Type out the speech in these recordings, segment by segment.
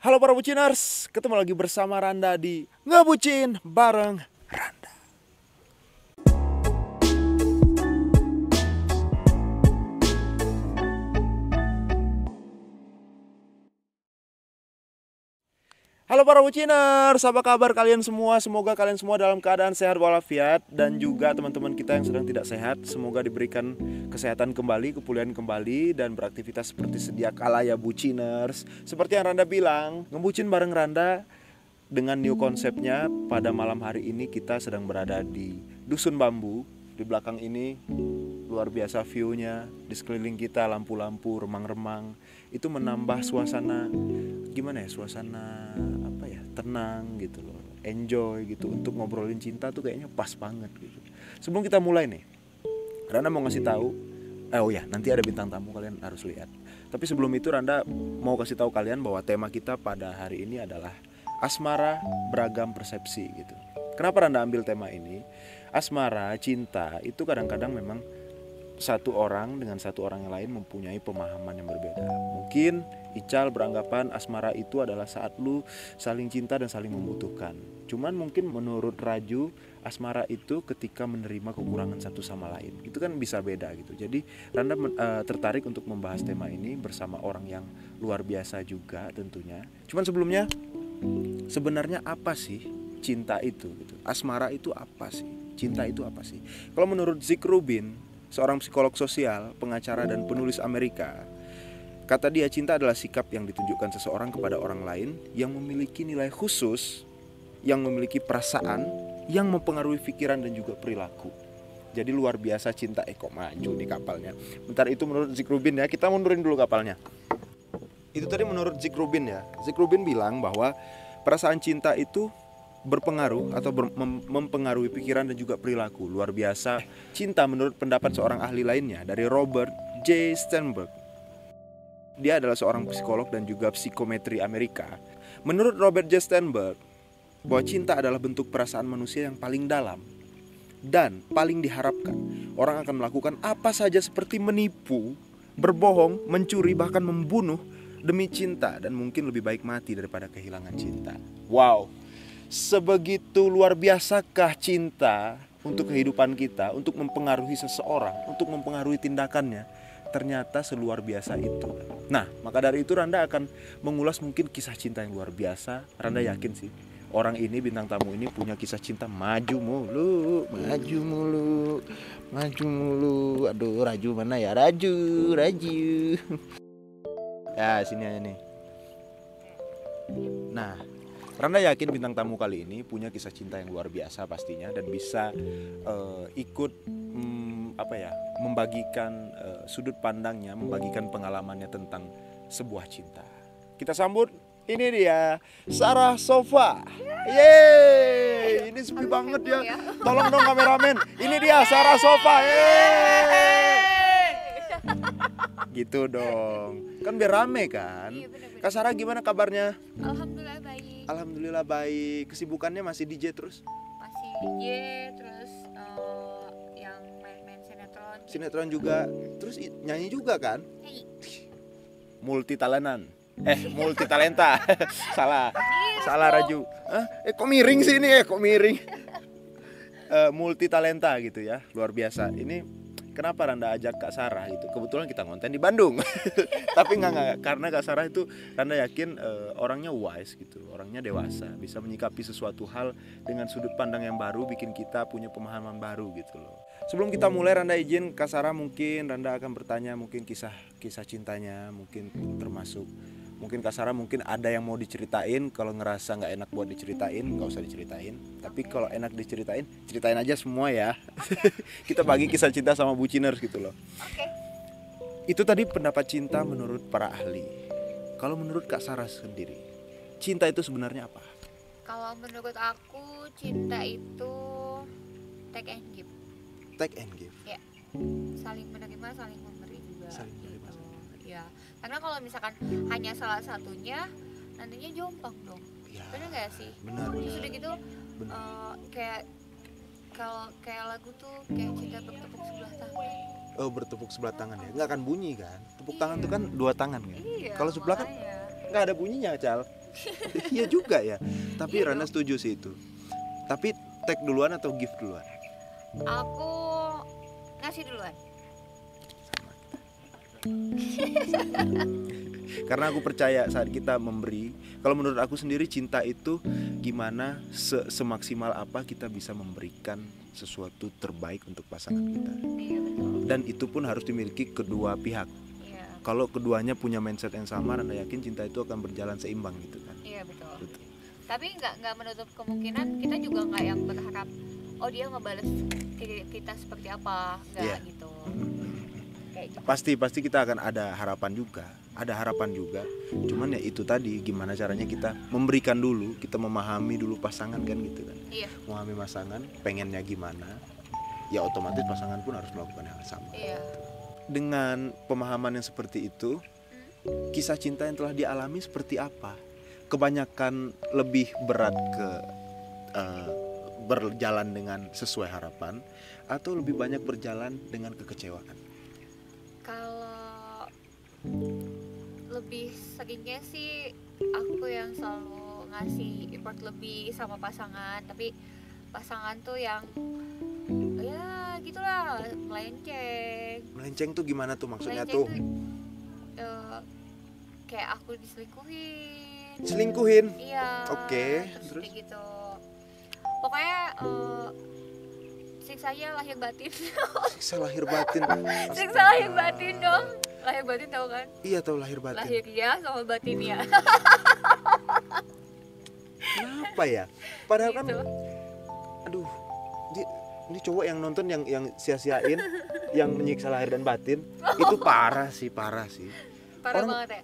Halo para buciners, ketemu lagi bersama Randa di Ngebucin bareng Randa. Halo para buciners, apa kabar kalian semua? Semoga kalian semua dalam keadaan sehat walafiat. Dan juga teman-teman kita yang sedang tidak sehat, semoga diberikan kesehatan kembali, kepulihan kembali, dan beraktivitas seperti sedia kala ya buciners. Seperti yang Randa bilang, ngebucin bareng Randa dengan new konsepnya. Pada malam hari ini kita sedang berada di Dusun Bambu. Di belakang ini luar biasa view-nya, di sekeliling kita lampu-lampu, remang-remang. Itu menambah suasana, gimana ya, suasana apa ya, tenang gitu loh, enjoy gitu. Untuk ngobrolin cinta tuh kayaknya pas banget gitu. Sebelum kita mulai nih, Randa mau ngasih tahu, oh ya, nanti ada bintang tamu, kalian harus lihat. Tapi sebelum itu Randa mau kasih tahu kalian bahwa tema kita pada hari ini adalah asmara beragam persepsi gitu. Kenapa Randa ambil tema ini? Asmara, cinta itu kadang-kadang memang satu orang dengan satu orang yang lain mempunyai pemahaman yang berbeda. Mungkin Ical beranggapan asmara itu adalah saat lu saling cinta dan saling membutuhkan. Cuman mungkin menurut Raju, asmara itu ketika menerima kekurangan satu sama lain. Itu kan bisa beda gitu. Jadi Randa tertarik untuk membahas tema ini bersama orang yang luar biasa juga tentunya. Cuman sebelumnya, sebenarnya apa sih cinta itu gitu? Asmara itu apa sih? Cinta itu apa sih? Kalau menurut Zick Rubin, seorang psikolog sosial, pengacara dan penulis Amerika, kata dia, cinta adalah sikap yang ditunjukkan seseorang kepada orang lain yang memiliki nilai khusus, yang memiliki perasaan, yang mempengaruhi pikiran dan juga perilaku. Jadi luar biasa cinta. Kok maju di kapalnya. Bentar, itu menurut Zick Rubin ya. Kita mundurin dulu kapalnya. Itu tadi menurut Zick Rubin ya. Zick Rubin bilang bahwa perasaan cinta itu berpengaruh atau mempengaruhi pikiran dan juga perilaku. Luar biasa cinta menurut pendapat seorang ahli lainnya dari Robert J. Sternberg. Dia adalah seorang psikolog dan juga psikometri Amerika. Menurut Robert J. Sternberg, bahwa cinta adalah bentuk perasaan manusia yang paling dalam dan paling diharapkan. Orang akan melakukan apa saja seperti menipu, berbohong, mencuri, bahkan membunuh demi cinta, dan mungkin lebih baik mati daripada kehilangan cinta. Wow, sebegitu luar biasakah cinta untuk kehidupan kita, untuk mempengaruhi seseorang, untuk mempengaruhi tindakannya? Ternyata seluar biasa itu. Nah, maka dari itu Randa akan mengulas mungkin kisah cinta yang luar biasa. Randa yakin sih, orang ini, bintang tamu ini punya kisah cinta maju mulu. Aduh, Raju mana ya? Raju. Ya, sini aja nih. Nah, Randa yakin bintang tamu kali ini punya kisah cinta yang luar biasa pastinya, dan bisa ikut membagikan sudut pandangnya, membagikan pengalamannya tentang sebuah cinta. Kita sambut, ini dia Sarah Sofa. Yeay, ini sepi banget ya. Tolong dong kameramen. Ini dia Sarah Sofa. Yeay. Gitu dong. Kan biar rame kan. Iya, bener-bener. Kak Sarah gimana kabarnya? Alhamdulillah baik. Alhamdulillah baik. Kesibukannya masih DJ terus? Masih DJ, terus yang main-main sinetron. Sinetron juga. Terus nyanyi juga kan? Hey. Multi talenta. Salah Raju. Kok miring sih ini? Kok miring? Multi talenta gitu ya. Luar biasa. Ini kenapa Randa ajak Kak Sarah itu? Kebetulan kita ngonten di Bandung. Tapi enggak, karena Kak Sarah itu Randa yakin orangnya wise gitu, orangnya dewasa, bisa menyikapi sesuatu hal dengan sudut pandang yang baru, bikin kita punya pemahaman baru gitu loh. Sebelum kita mulai, Randa izin Kak Sarah, mungkin Randa akan bertanya mungkin kisah cintanya, mungkin termasuk mungkin Kak Sarah mungkin ada yang mau diceritain. Kalau ngerasa nggak enak buat diceritain, nggak usah diceritain. Tapi kalau enak diceritain, ceritain aja semua ya. Kita bagi kisah cinta sama buciners gitu loh. Oke. Itu tadi pendapat cinta menurut para ahli. Kalau menurut Kak Sarah sendiri, cinta itu sebenarnya apa? Kalau menurut aku cinta itu take and give. Take and give. Ya. Saling menerima, saling memberi juga. Saling menerima, gitu. saling memberi. Ya. Karena kalau misalkan hanya salah satunya, nantinya jomplang dong. Ya, Bener nggak sih? benar. Terus udah gitu, Benar. kayak lagu tuh kayak cinta bertepuk sebelah tangan. Oh, bertepuk sebelah tangan ya. Nggak akan bunyi kan? Tepuk tangan tuh kan dua tangan kan? Iya. Kalau sebelah kan makanya. nggak ada bunyinya, Cal. Iya juga ya. Tapi Iya Rana dong. setuju sih itu. Tapi take duluan atau gift duluan? Aku ngasih duluan. Karena aku percaya saat kita memberi, kalau menurut aku sendiri cinta itu gimana semaksimal apa kita bisa memberikan sesuatu terbaik untuk pasangan kita. Iya betul. Dan itu pun harus dimiliki kedua pihak. Iya. Kalau keduanya punya mindset yang sama, Anda yakin cinta itu akan berjalan seimbang gitu kan. Iya betul. Betul. Tapi nggak menutup kemungkinan kita juga nggak yang berharap oh dia ngebales kita seperti apa, nggak Iya. gitu. Kayak gitu. Pasti kita akan ada harapan juga. Cuman ya itu tadi, gimana caranya kita memberikan dulu, kita memahami dulu pasangan kan gitu kan. Iya. Memahami pasangan, pengennya gimana, ya otomatis pasangan pun harus melakukan hal yang sama. Iya. Dengan pemahaman yang seperti itu, kisah cinta yang telah dialami seperti apa? Kebanyakan lebih berat ke berjalan dengan sesuai harapan, atau lebih banyak berjalan dengan kekecewaan? Kalau lebih seringnya sih aku yang selalu ngasih effort lebih sama pasangan, tapi pasangan tuh yang ya gitulah melenceng. Melenceng tuh gimana tuh maksudnya Melenceng tuh? Kayak aku diselingkuhin. Selingkuhin? Iya. Oke, Terus kayak gitu. Pokoknya siksanya lahir batin. Siksa lahir batin. Siksa lahir batin dong. Lahir batin tahu kan? Iya tahu lahir batin. Lahir ya sama batin ya. Kenapa ya? Padahal kan, Gitu. aduh, ini cowok yang nonton yang sia-siain, yang menyiksa lahir dan batin, itu parah sih. Parah Orang- banget ya.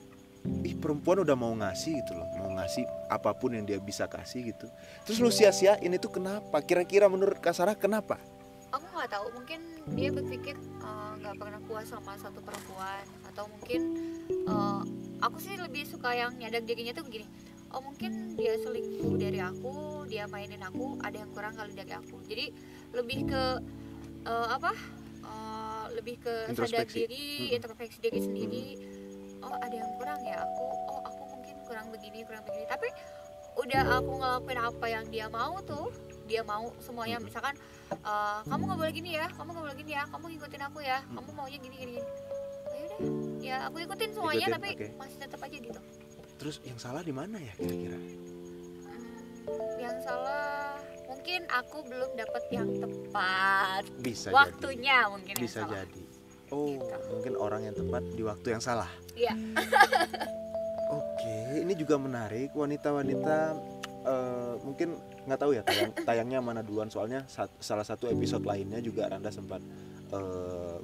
Ih, perempuan udah mau ngasih gitu loh, mau ngasih apapun yang dia bisa kasih gitu. Terus lu sia-siain itu kenapa? Kira-kira menurut Kak Sarah kenapa? Aku nggak tahu, mungkin dia berpikir nggak pernah puas sama satu perempuan, atau mungkin aku sih lebih suka yang nyadar dirinya tuh begini. Oh mungkin dia selingkuh dari aku, dia mainin aku, ada yang kurang kali dari aku. Jadi lebih ke lebih ke sadar Introspeksi. diri, introspeksi diri sendiri. Oh ada yang kurang ya aku, oh aku mungkin kurang begini. Tapi udah aku ngelakuin apa yang dia mau tuh, dia mau semuanya. Misalkan kamu nggak boleh gini ya, kamu ngikutin aku ya, kamu maunya gini. Oh, yaudah, ya aku ikutin semuanya, Ikutin, tapi oke. masih tetap aja gitu. Terus yang salah di mana ya kira-kira? Yang salah mungkin aku belum dapat yang tepat Bisa waktunya, mungkin jadi. yang Bisa salah. jadi. Oh, Gitu. mungkin orang yang tepat di waktu yang salah. Iya. Oke, ini juga menarik. Wanita-wanita mungkin nggak tahu ya tayangnya mana duluan, soalnya salah satu episode lainnya juga Randa sempat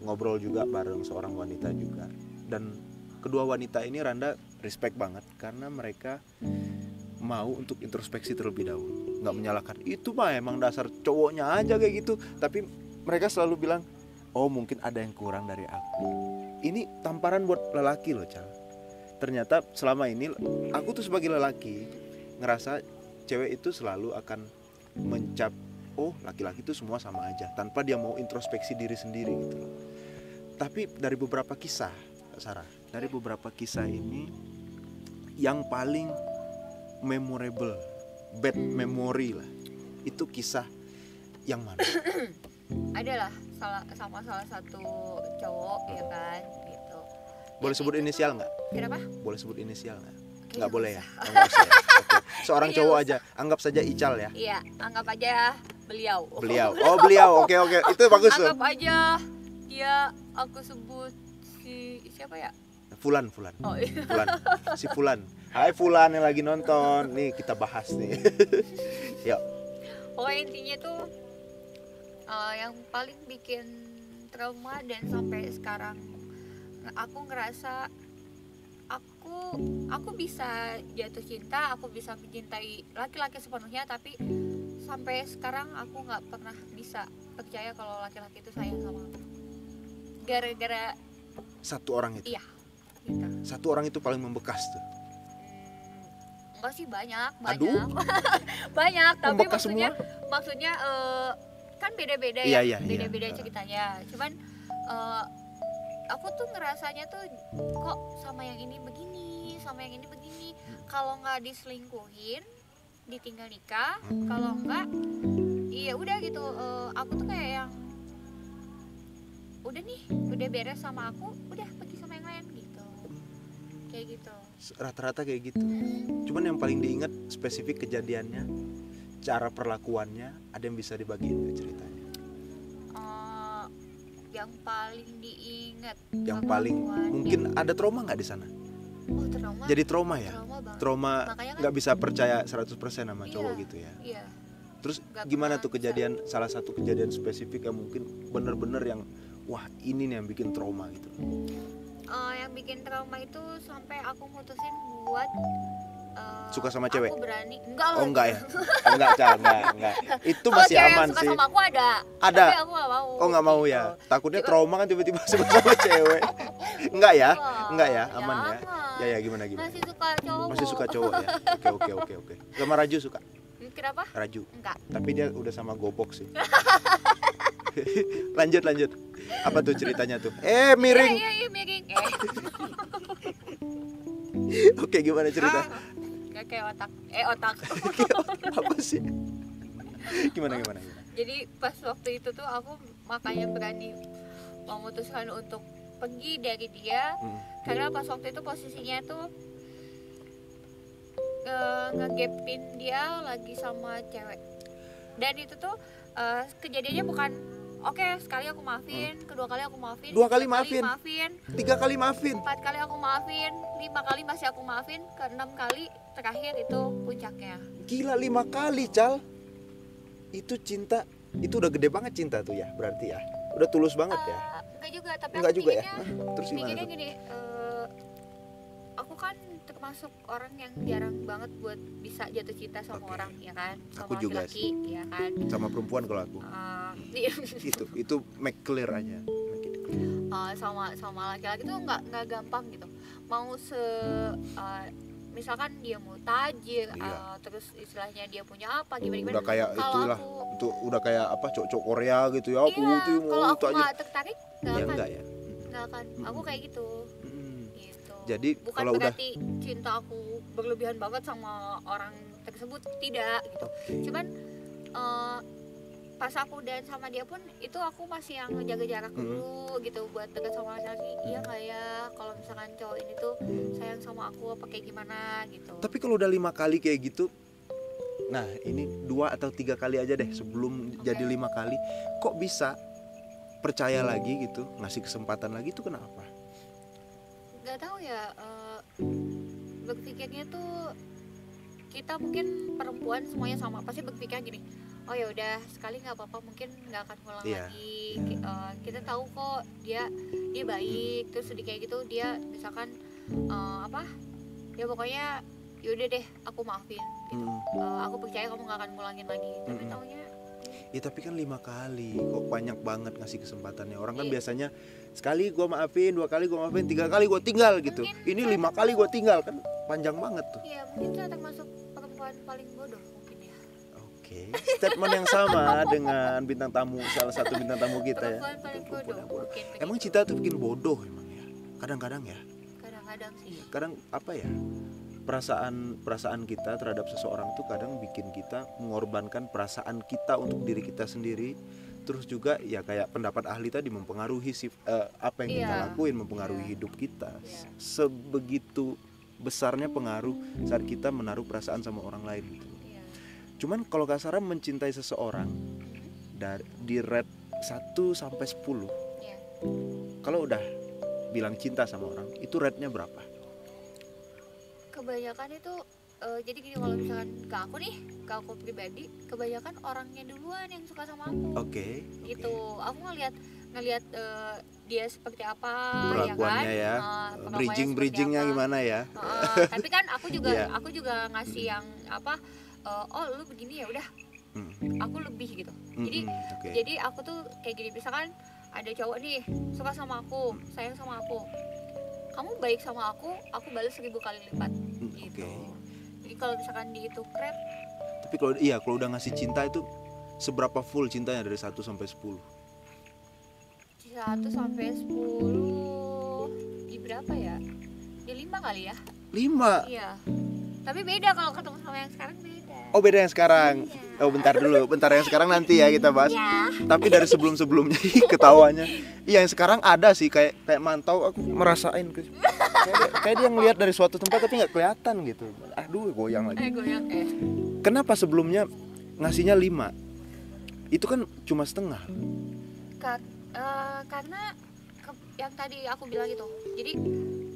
ngobrol juga bareng seorang wanita juga. Dan kedua wanita ini Randa respect banget karena mereka mau untuk introspeksi terlebih dahulu, nggak menyalahkan itu mah emang dasar cowoknya aja kayak gitu, tapi mereka selalu bilang oh mungkin ada yang kurang dari aku. Ini tamparan buat lelaki loh Cal. Ternyata selama ini aku tuh sebagai lelaki ngerasa cewek itu selalu akan mencap oh laki-laki itu semua sama aja tanpa dia mau introspeksi diri sendiri gitu loh. Tapi dari beberapa kisah Sarah, dari beberapa kisah ini yang paling memorable, bad memory lah, itu kisah yang mana? Adalah sama salah satu cowok ya kan gitu. Boleh sebut inisial nggak? Kenapa? Boleh sebut inisial nggak? Kayaknya Nggak boleh ya? usah. Oh, nggak usah ya? Oke. Seorang Kayaknya cowok usah. aja, anggap saja Ical ya. Iya, anggap aja beliau. Beliau. Oh beliau, oke itu bagus tuh. Anggap aja dia, aku sebut si siapa ya? Fulan. Oh iya. Fulan. Si Fulan. Hai Fulan yang lagi nonton. Nih kita bahas nih. Yuk. Pokoknya intinya tuh yang paling bikin trauma dan sampai sekarang aku ngerasa aku bisa jatuh cinta, aku bisa mencintai laki-laki sepenuhnya, tapi sampai sekarang aku nggak pernah bisa percaya kalau laki-laki itu sayang sama aku. Gara-gara Satu orang itu. iya gitu. Satu orang itu paling membekas tuh. Enggak sih, banyak Aduh. banyak, tapi Membekas maksudnya kan beda-beda Iya, ya, iya, beda-beda iya. ceritanya. Cuman aku tuh ngerasanya tuh kok sama yang ini begini, sama yang ini begini. Kalau nggak diselingkuhin, ditinggal nikah. Kalau nggak, iya udah gitu. Aku tuh kayak yang udah nih, udah beres sama aku, udah pergi sama yang lain gitu. Kayak gitu. Rata-rata kayak gitu. Cuman yang paling diingat spesifik kejadiannya, cara perlakuannya, ada yang bisa dibagiin nggak ceritanya? Yang paling diingat, Yang paling mungkin ada trauma nggak di sana? Oh, trauma. Jadi trauma ya? Trauma banget. Trauma Makanya kan, nggak bisa percaya 100% sama Iya. cowok gitu ya. iya. Terus Nggak gimana pernah tuh bisa. kejadian, salah satu kejadian spesifik yang mungkin bener-bener yang wah ini nih yang bikin trauma gitu. Yang bikin trauma itu sampai aku mutusin buat Suka sama cewek? Aku berani. Enggak lah. Oh enggak ya? Enggak, Cal, enggak. Itu Kalau masih cewek yang aman suka sih. sama aku ada. Ada? Tapi aku gak mau. Oh enggak mau gitu. ya? Takutnya Cuma- trauma kan tiba-tiba suka sama cewek. Enggak ya? Wah, Enggak ya? Aman ya? jangan. Ya gimana? Masih suka cowok. Masih suka cowok ya? Oke. Sama Raju suka? Kenapa? Raju. Enggak. Tapi dia udah sama Gobok sih. lanjut. Apa tuh ceritanya tuh? Miring. Iya, miring. Oke, gimana cerita? Gak kayak otak. Apa sih? Gimana? Jadi pas waktu itu tuh aku makanya berani memutuskan untuk pergi dari dia. Karena pas waktu itu posisinya tuh ngegapin dia lagi sama cewek. Dan itu tuh kejadiannya bukan oke, sekali aku maafin, kedua kali aku maafin, Dua kali ketiga maafin? 3 kali maafin. 4 kali aku maafin, 5 kali masih aku maafin, ke-6 kali terakhir itu puncaknya. Gila 5 kali, Cal. Itu cinta, itu udah gede banget cinta tuh ya, berarti ya. Udah tulus banget ya. Enggak juga, tapi Enggak aku juga ya. mikirnya, Terus gimana mikirnya tuh? gini, aku kan termasuk orang yang jarang banget buat bisa jatuh cinta sama Oke. orang, ya kan, sama Aku juga laki-laki, ya kan. Sama perempuan kalau aku. Iya. Itu make clear aja. Make it clear. Sama laki-laki tuh nggak gampang gitu. Mau misalkan dia mau tajir, Iya. terus istilahnya dia punya apa, gimana. Udah kayak Kalau itulah. aku, Itu udah kayak apa cowok Korea gitu ya. Aku iya, tuh kalau mau aku aja. nggak tertarik, nggak Ya akan, enggak ya. nggak akan. Aku kayak gitu. Mm. Gitu. Jadi Bukan kalau udah berarti cinta aku berlebihan banget sama orang tersebut, tidak gitu. Cuman pas aku dan sama dia pun itu aku masih yang ngejaga jarak dulu gitu buat dekat sama laki-laki. Iya nggak ya, kalau misalkan cowok ini tuh sayang sama aku apa kayak gimana gitu. Tapi kalau udah 5 kali kayak gitu, nah ini 2 atau 3 kali aja deh sebelum jadi 5 kali, kok bisa percaya lagi gitu, ngasih kesempatan lagi itu kenapa? Nggak tahu ya, berpikirnya tuh kita mungkin perempuan semuanya sama, pasti berpikir gini, oh ya udah sekali nggak apa-apa, mungkin nggak akan ngulang Iya. lagi. Kita tahu kok dia baik, terus sedih kayak gitu dia misalkan ya pokoknya yaudah deh aku maafin gitu. Aku percaya kamu nggak akan ngulangin lagi, tapi taunya Ya tapi kan 5 kali, kok banyak banget ngasih kesempatannya. Orang kan Iya. biasanya sekali gua maafin, 2 kali gua maafin, 3 kali gua tinggal gitu. Mungkin Ini saya 5 kali gua tinggal, kan panjang banget tuh. ya mungkin saya termasuk perempuan paling bodoh mungkin ya. Oke, statement yang sama dengan bintang tamu, salah satu bintang tamu kita ya. Perempuan paling bodoh mungkin Emang begitu. cinta tuh bikin bodoh emang ya. Kadang-kadang ya. Kadang-kadang sih. Kadang apa ya? Perasaan kita terhadap seseorang tuh kadang bikin kita mengorbankan perasaan kita untuk diri kita sendiri. Terus juga ya kayak pendapat ahli tadi mempengaruhi apa yang kita Iya. lakuin, mempengaruhi Iya. hidup kita. Iya. Sebegitu besarnya pengaruh saat kita menaruh perasaan sama orang lain gitu. Iya. Cuman kalau kasarnya mencintai seseorang di rate 1 sampai 10. Iya. Kalau udah bilang cinta sama orang, itu rate-nya berapa? Kebanyakan itu jadi gini, kalau misalkan ke aku pribadi, kebanyakan orangnya duluan yang suka sama aku. Oke. Gitu. Aku ngelihat dia seperti apa, Perlakuannya ya. perlakuannya Bridgingnya seperti apa. gimana ya? Tapi kan aku juga Iya. aku juga ngasih yang oh lu begini ya udah, aku lebih gitu. Jadi Oke. jadi aku tuh kayak gini, misalkan ada cowok nih suka sama aku, sayang sama aku, kamu baik sama aku balas 1000 kali lipat gitu. Oke. Jadi kalau misalkan dihitung rate, Tapi kalau udah ngasih cinta itu seberapa full cintanya dari 1 sampai 10? 1 sampai 10 di berapa ya? Di 5 kali ya. 5. Iya. Tapi beda kalau ketemu sama yang sekarang beda. Oh beda yang sekarang. Iya. Oh bentar dulu, bentar yang sekarang nanti ya kita bahas. Iya. Tapi dari sebelum-sebelumnya ketawanya. Iya yang sekarang ada sih kayak mantau aku merasain kayak dia ngelihat dari suatu tempat tapi nggak kelihatan gitu. Aduh goyang lagi. Goyang Kenapa sebelumnya ngasihnya 5? Itu kan cuma setengah. Karena yang tadi aku bilang itu. Jadi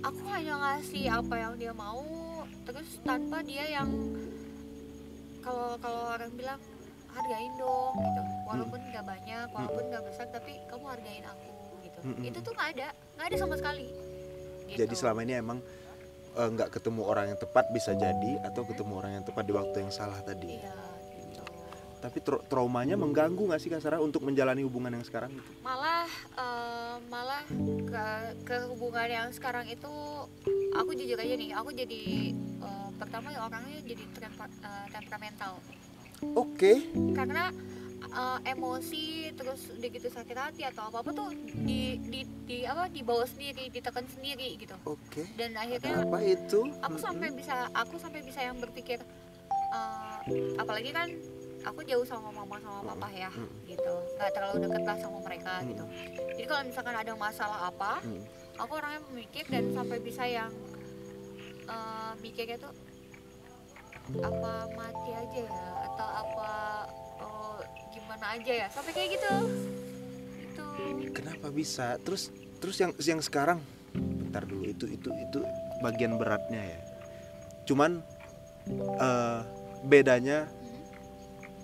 aku hanya ngasih apa yang dia mau, terus tanpa dia yang kalau orang bilang hargain dong gitu. Walaupun nggak banyak, walaupun nggak besar, tapi kamu hargain aku gitu. Itu tuh nggak ada sama sekali. Gitu. Jadi selama ini emang nggak ketemu orang yang tepat bisa jadi, atau ketemu orang yang tepat di waktu yang salah tadi. Iya, gitu. Tapi traumanya mengganggu nggak sih Kak Sarah untuk menjalani hubungan yang sekarang itu? Malah ke hubungan yang sekarang itu aku jujur aja nih, aku jadi pertama ya orangnya jadi temperamental. Oke. Karena emosi terus udah gitu sakit hati atau apa tuh dibawa sendiri, ditekan sendiri gitu. Oke. Dan akhirnya Apa itu? aku sampai bisa yang berpikir apalagi kan aku jauh sama mama sama papa ya gitu, nggak terlalu deket lah sama mereka gitu. Jadi kalau misalkan ada masalah apa, aku orangnya memikir dan sampai bisa yang mikirnya tuh apa mati aja ya atau apa gimana aja ya, sampai kayak gitu. Itu Kenapa bisa? Terus yang sekarang, bentar dulu, itu bagian beratnya ya. Cuman bedanya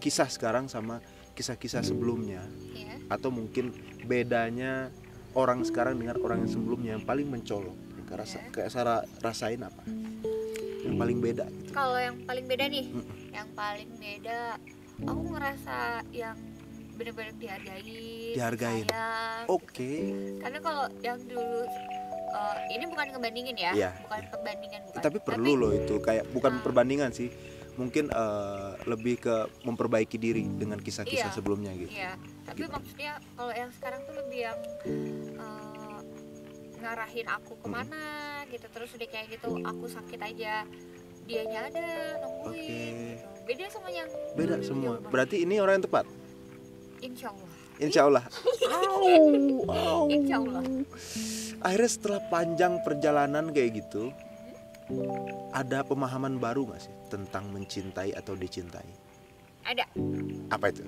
kisah sekarang sama kisah-kisah sebelumnya, ya. atau mungkin bedanya orang sekarang dengan orang yang sebelumnya yang paling mencolok. Kayak Sarah rasain apa? Yang paling beda gitu. Kalau yang paling beda nih, yang paling beda aku ngerasa yang benar-benar dihargain. Sayang. Oke. Karena kalau yang dulu ini bukan ngebandingin ya, Iya, bukan perbandingan, bukan. Tapi perlu loh itu, kayak bukan perbandingan sih. Mungkin lebih ke memperbaiki diri dengan kisah-kisah sebelumnya gitu. Iya, tapi maksudnya kalau yang sekarang tuh lebih yang ngarahin aku kemana gitu, terus udah kayak gitu aku sakit aja dianya ada nungguin gitu. Beda sama yang Beda semua. Berarti ini orang yang tepat? Insya Allah. Insya Allah. Insya Allah. Akhirnya setelah panjang perjalanan kayak gitu, ada pemahaman baru gak sih tentang mencintai atau dicintai? Ada. Apa itu?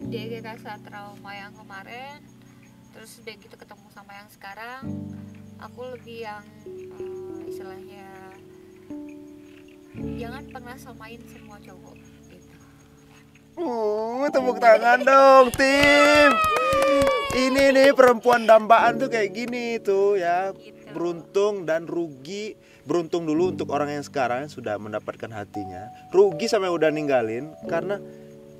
Dia rasa trauma yang kemarin, terus udah gitu ketemu sama yang sekarang, aku lebih yang istilahnya jangan pernah samain semua cowok gitu. Tepuk tangan dong tim. Ini nih perempuan dambaan tuh kayak gini tuh ya. Gitu. Beruntung dan rugi. Beruntung dulu untuk orang yang sekarang sudah mendapatkan hatinya. Rugi sampai udah ninggalin karena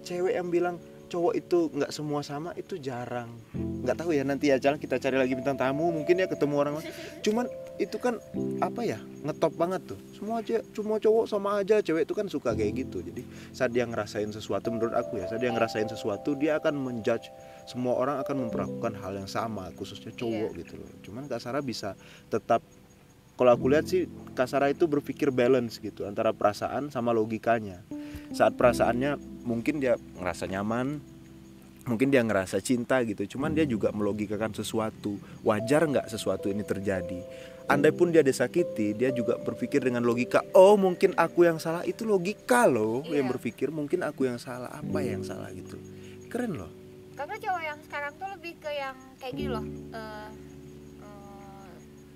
cewek yang bilang cowok itu nggak semua sama itu jarang. Nggak tahu ya, nanti ya jangan kita cari lagi bintang tamu, mungkin ya ketemu orang lain. Cuman itu kan apa ya, ngetop banget tuh. Semua cowok sama aja, cewek itu kan suka kayak gitu. Jadi saat dia ngerasain sesuatu, menurut aku ya, saat dia ngerasain sesuatu dia akan menjudge, semua orang akan memperlakukan hal yang sama, khususnya cowok gitu loh. Cuman Kak Sarah bisa tetap, kalau aku lihat sih Kak Sarah itu berpikir balance gitu antara perasaan sama logikanya. Saat perasaannya mungkin dia ngerasa nyaman, mungkin dia ngerasa cinta gitu, cuman dia juga melogikakan sesuatu. Wajar nggak sesuatu ini terjadi? Andai pun dia disakiti, dia juga berpikir dengan logika. Oh mungkin aku yang salah, itu logika loh yang berpikir mungkin aku yang salah, apa yang salah gitu. Keren loh. Karena cowok yang sekarang tuh lebih ke yang kayak gini loh.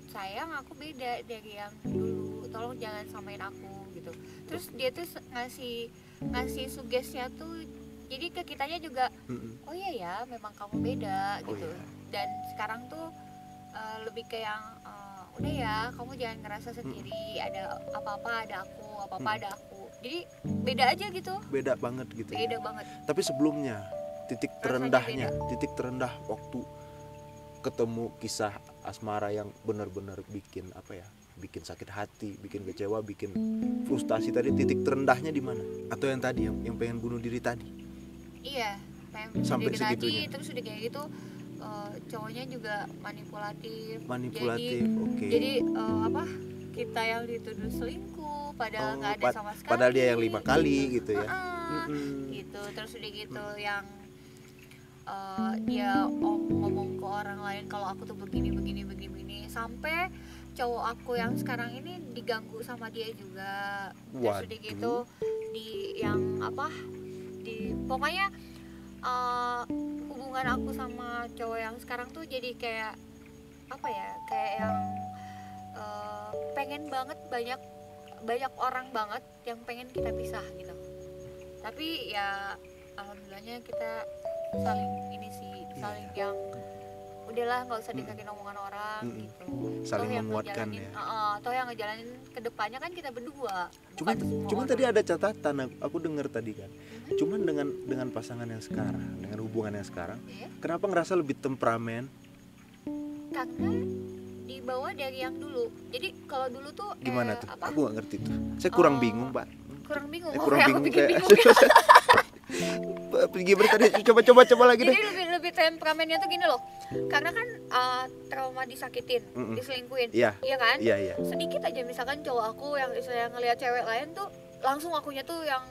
Sayang aku beda dari yang dulu, tolong jangan samain aku gitu. Terus dia tuh ngasih suggesnya tuh jadi ke kitanya juga oh iya ya memang kamu beda gitu. Dan sekarang tuh lebih ke yang udah ya kamu jangan ngerasa sendiri, ada apa-apa ada aku, apa-apa ada aku. Jadi beda aja gitu. Beda banget gitu. Beda banget. Tapi sebelumnya titik terendah waktu ketemu kisah asmara yang benar-benar bikin apa ya, bikin sakit hati, bikin kecewa, bikin frustasi tadi, titik terendahnya di mana? Atau yang tadi yang pengen bunuh diri tadi? Iya, pengen bunuh Sampai diri tadi, segitunya. terus udah kayak gitu cowoknya juga manipulatif. Manipulatif, oke. Jadi apa? Kita yang dituduh selingkuh, padahal nggak ada sama sekali. Padahal dia yang 5 kali gitu ya. Gitu. Terus udah gitu yang dia ngomong ke orang lain kalau aku tuh begini sampai cowok aku yang sekarang ini diganggu sama dia juga. Terus udah gitu di yang apa? Di pokoknya hubungan aku sama cowok yang sekarang tuh jadi kayak apa ya? Kayak yang pengen banget banyak orang banget yang pengen kita pisah gitu. Tapi ya alhamdulillahnya kita saling yang udahlah nggak usah dengerin omongan orang gitu. Saling menguatkan ya. Toh yang ngejalanin kedepannya kan kita berdua. Cuman tadi ada catatan aku dengar tadi kan. Cuman dengan pasangan yang sekarang, dengan hubungan yang sekarang, kenapa ngerasa lebih temperamen? Karena dibawa dari yang dulu. Jadi kalau dulu tuh gimana tuh? Apa? Aku nggak ngerti tuh. Saya kurang bingung, Pak. Kurang bingung. Kurang bingung. Gimana tadi? Coba lagi deh. Jadi lebih temperamennya tuh gini loh. Karena kan trauma disakitin, diselingkuhin. Iya kan? Iya. Sedikit aja misalkan cowok aku yang istilahnya ngelihat cewek lain tuh langsung akunya tuh yang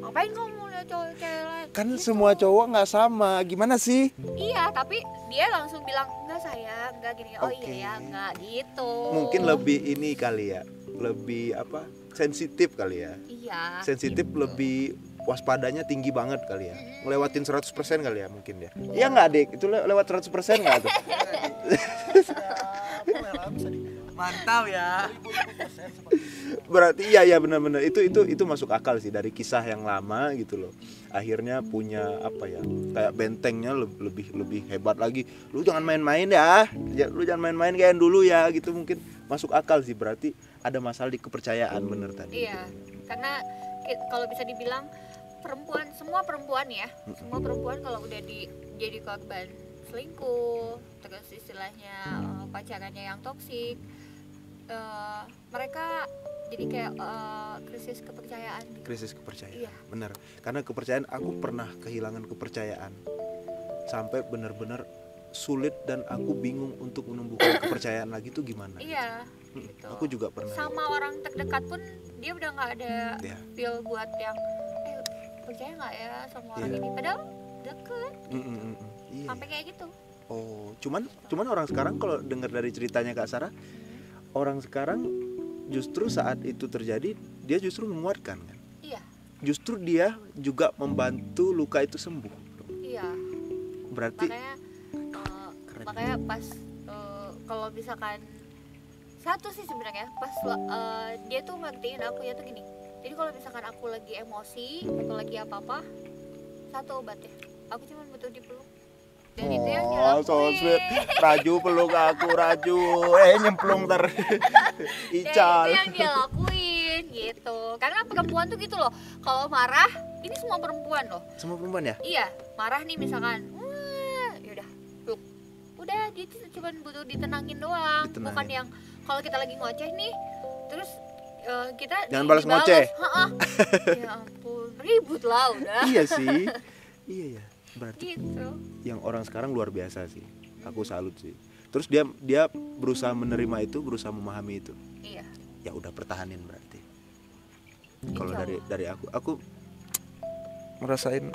ngapain kamu lihat cewek lain? Kan gitu. semua cowok nggak sama. Gimana sih? Iya, tapi dia langsung bilang enggak sayang, enggak gini. Oh iya ya, enggak gitu. Mungkin lebih ini kali ya. Lebih apa? Sensitif kali ya. Iya. Sensitif gitu. Lebih waspadanya tinggi banget kali ya. Ngelewatin 100% kali ya mungkin ya. Iya enggak, Dik? Itu lewat 100% enggak tuh? Mantap ya. Berarti iya benar-benar itu masuk akal sih dari kisah yang lama gitu loh. Akhirnya punya apa ya? Kayak bentengnya lebih hebat lagi. Lu jangan main-main ya. Lu jangan main-main kayak dulu ya gitu, mungkin masuk akal sih. Berarti ada masalah di kepercayaan, bener tadi. Iya. Karena kalau bisa dibilang semua perempuan kalau udah jadi korban selingkuh, terus istilahnya pacarannya yang toksik, mereka jadi kayak krisis kepercayaan gitu. Krisis kepercayaan, iya. Bener. Karena kepercayaan, aku pernah kehilangan kepercayaan sampai benar-benar sulit dan aku bingung untuk menumbuhkan kepercayaan lagi tuh gimana. Iya. Gitu. Aku juga pernah. Sama orang terdekat pun dia udah nggak ada feel buat yang percaya nggak ya sama orang ini, padahal deket. Iya. Sampai kayak gitu. Oh, cuman orang sekarang kalau dengar dari ceritanya Kak Sarah, orang sekarang justru saat itu terjadi dia justru menguatkan kan? Iya. Justru dia juga membantu luka itu sembuh. Iya. Berarti makanya pas kalau misalkan satu sih sebenarnya pas dia tuh ngertiin aku ya tuh gini. Jadi kalau misalkan aku lagi emosi atau lagi apa-apa, satu obatnya. Aku cuma butuh dipeluk. Dan itu yang dia lakuin. So sweet. Raju peluk aku, Raju. Nyemplung ntar. Ical. Dan itu yang dia lakuin gitu. Karena perempuan tuh gitu loh. Kalau marah, ini semua perempuan loh. Semua perempuan ya? Iya, marah nih misalkan. Yaudah, peluk. Udah, dia cuma butuh ditenangin doang. Bukan yang kalau kita lagi ngoceh nih, terus kita jangan balas ngoceh. Ya ampun, ribut lah udah. Iya sih. Iya ya. Berarti gitu. Yang orang sekarang luar biasa sih. Aku salut sih. Terus dia berusaha menerima itu, berusaha memahami itu. Iya. Ya udah pertahanin berarti. Kalau dari aku ngerasain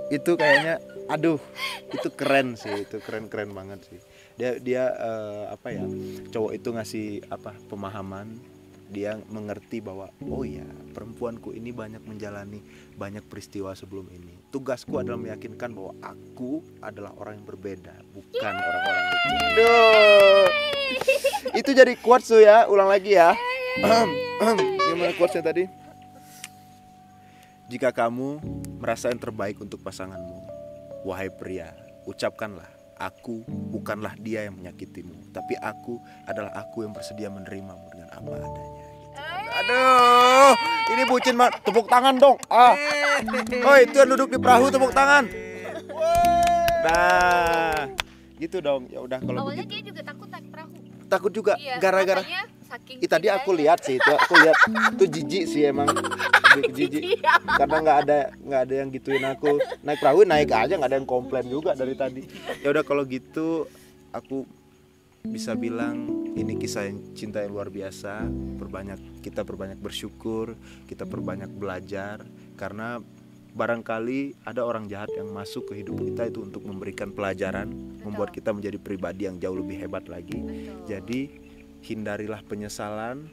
itu kayaknya aduh, itu keren sih, itu keren banget sih. Dia apa ya? Cowok itu ngasih apa? Pemahaman. Dia mengerti bahwa oh ya, perempuanku ini banyak menjalani banyak peristiwa sebelum ini. Tugasku adalah meyakinkan bahwa aku adalah orang yang berbeda, bukan orang-orang itu. Aduh. Itu jadi quotes tuh ya, ulang lagi ya. Gimana quotesnya tadi? Jika kamu merasa yang terbaik untuk pasanganmu, wahai pria, ucapkanlah, aku bukanlah dia yang menyakitimu, tapi aku adalah aku yang bersedia menerimamu dengan apa adanya. Aduh, ini bucin banget. Tepuk tangan dong. Oh, itu yang duduk di perahu tepuk tangan. Nah, gitu dong. Ya udah kalau awalnya begitu. dia juga takut naik perahu. Takut juga Iya, gara-gara. saking Tadi aku lihat sih itu, aku lihat itu jijik sih emang. jijik karena nggak ada yang gituin aku. Naik perahu naik aja, nggak ada yang komplain juga dari tadi. Ya udah kalau gitu aku bisa bilang ini kisah cinta yang luar biasa. Kita perbanyak bersyukur, kita perbanyak belajar, karena barangkali ada orang jahat yang masuk ke hidup kita itu untuk memberikan pelajaran, membuat kita menjadi pribadi yang jauh lebih hebat lagi. Jadi hindarilah penyesalan,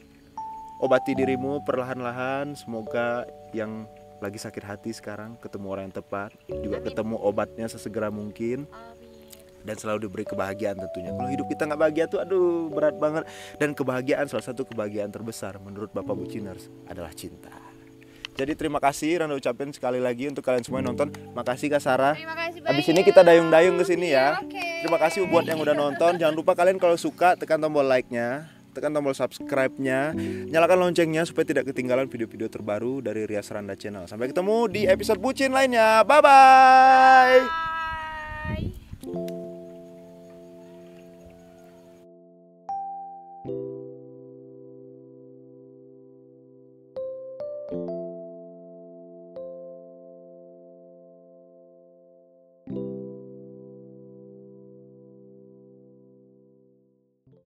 obati dirimu perlahan-lahan. Semoga yang lagi sakit hati sekarang ketemu orang yang tepat, juga ketemu obatnya sesegera mungkin, dan selalu diberi kebahagiaan tentunya. Kalau hidup kita nggak bahagia tuh aduh berat banget. Dan kebahagiaan, salah satu kebahagiaan terbesar menurut Bapak Buciners adalah cinta. Jadi terima kasih Randa ucapin sekali lagi untuk kalian semua yang nonton. Makasih Kak Sarah. Terima kasih banyak. Abis ini kita dayung-dayung ke sini ya. Oke. Terima kasih buat yang udah nonton. Jangan lupa kalian kalau suka tekan tombol like-nya, tekan tombol subscribe-nya, nyalakan loncengnya supaya tidak ketinggalan video-video terbaru dari Rias Randa Channel. Sampai ketemu di episode bucin lainnya. Bye bye. Bye.